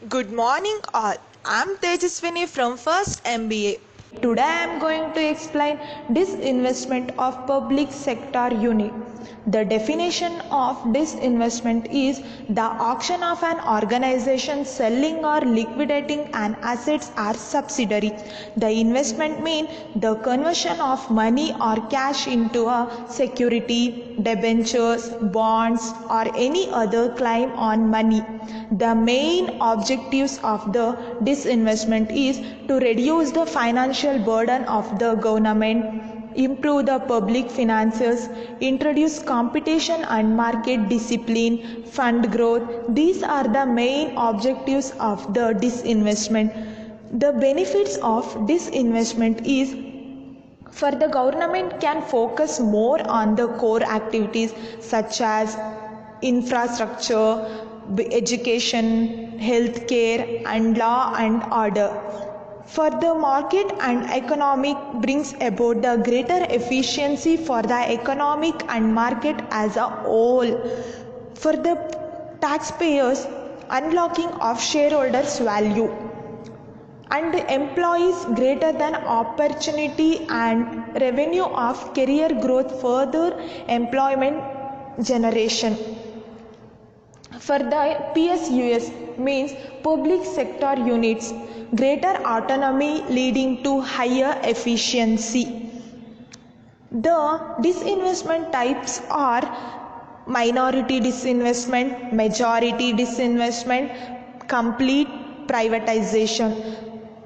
Good morning all. I'm Tejaswini from First MBA. Today I am going to explain disinvestment of public sector unit. The definition of disinvestment is the auction of an organization selling or liquidating an assets or subsidiary. The investment means the conversion of money or cash into a security, debentures, bonds or any other claim on money. The main objectives of the disinvestment is to reduce the financial burden of the government, improve the public finances, introduce competition and market discipline, fund growth. These are the main objectives of the disinvestment. The benefits of disinvestment is for the government can focus more on the core activities such as infrastructure, education, healthcare and law and order. For the market and economic brings about the greater efficiency for the economic and market as a whole. For the taxpayers, unlocking of shareholders' value and employees greater than opportunity and revenue of career growth, further employment generation. For the PSUs means public sector units, greater autonomy leading to higher efficiency. The disinvestment types are minority disinvestment, majority disinvestment, complete privatization.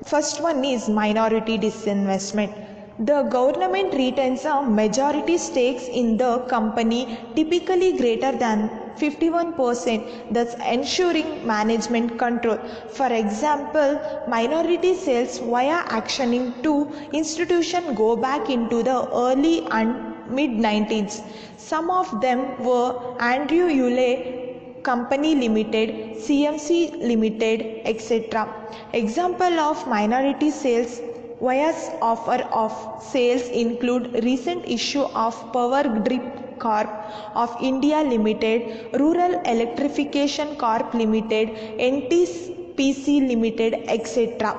First one is minority disinvestment. The government retains a majority stakes in the company, typically greater than 51%, thus ensuring management control. For example, minority sales via actioning to institution go back into the early and mid-90s. Some of them were Andrew Yule Company Limited, CMC Limited, etc. Example of minority sales via offer of sales include recent issue of Power Grid Corp of India Limited, Rural Electrification Corp Limited, NTPC Limited, etc.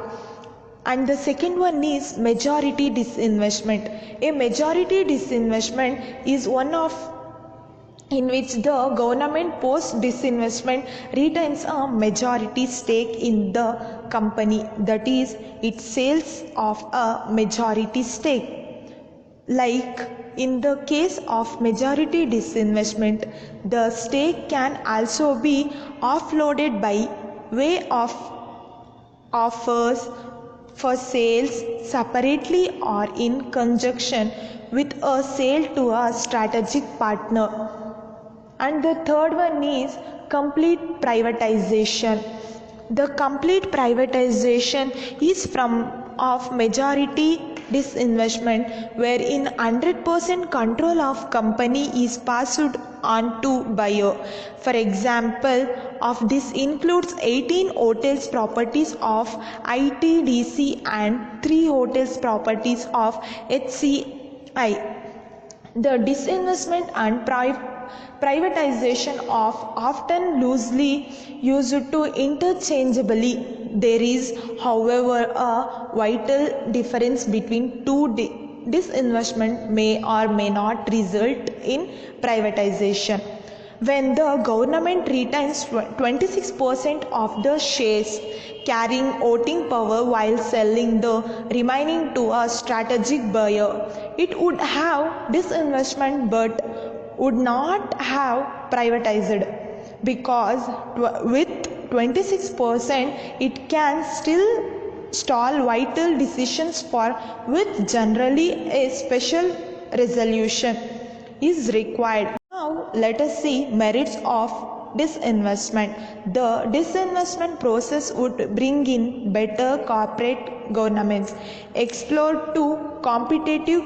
And the second one is majority disinvestment. A majority disinvestment is one of in which the government post disinvestment retains a majority stake in the company, that is, it sells of a majority stake. Like in the case of majority disinvestment, the stake can also be offloaded by way of offers for sales separately or in conjunction with a sale to a strategic partner. And the third one is complete privatization. The complete privatization is from of majority disinvestment wherein 100% control of company is passed on to buyer. For example, of this includes 18 hotels properties of ITDC and 3 hotels properties of HCI. The disinvestment and privatization of often loosely used to interchangeably. There is, however, a vital difference between two disinvestment may or may not result in privatization. When the government retains 26% of the shares, carrying voting power while selling the remaining to a strategic buyer, it would have disinvestment but would not have privatized, because with 26% it can still stall vital decisions for which generally a special resolution is required. Now let us see merits of disinvestment. The disinvestment process would bring in better corporate governance, explore to competitive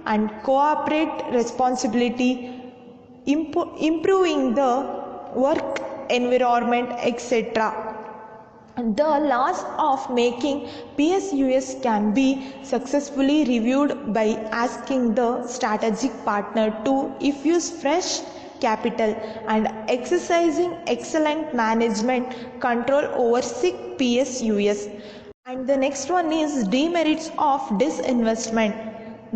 and cooperate responsibility, improving the work environment, etc. The laws of making PSUs can be successfully reviewed by asking the strategic partner to infuse fresh capital and exercising excellent management control over sick PSUs. And the next one is demerits of disinvestment.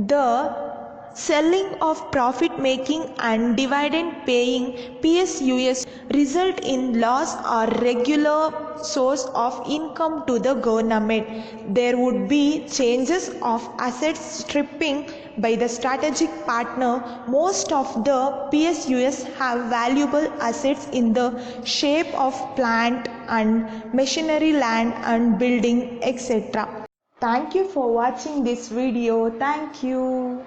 The selling of profit making and dividend paying PSUs result in loss or regular source of income to the government. There would be changes of assets stripping by the strategic partner. Most of the PSUs have valuable assets in the shape of plant and machinery, land and building, etc. Thank you for watching this video. Thank you.